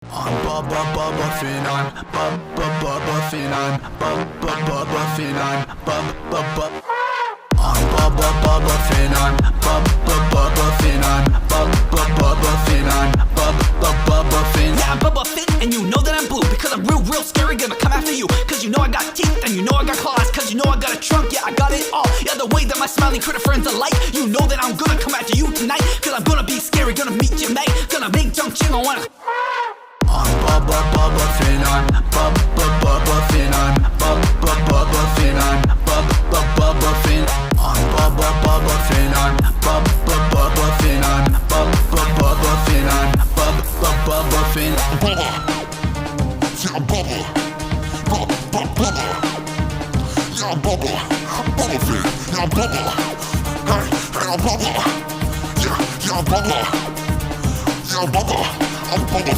I'm Bubba Finan, Bubba Finan, Bubba Finan, Bubba. I'm Bubba Finan, Bubba Finan, Bubba Finan, Bubba Finan. Yeah, I'm Bubba Fit, and you know that I'm blue because I'm real scary, gonna come after you. Cause you know I got teeth, and you know I got claws. Cause you know I got a trunk, yeah, I got it all. Yeah, the way that my smiling critter friends are like. You know that I'm gonna come after you tonight. Cause I'm gonna be scary, gonna meet your mate. Gonna make junk ching, I wanna. I'm Bubba Finan, Bubba Finan, Bubba Finan, Bubba Finan. I'm Bubba Finan, Bubba Finan, Bubba Finan, Bubba Finan. Bubba, yeah, I'm Bubba, Bubba, yeah, I'm Bubba, Bubba Fit, yeah, I'm Bubba, hey, I'm Bubba, yeah, I'm Bubba, yeah, I'm Bubba, I'm Bubba.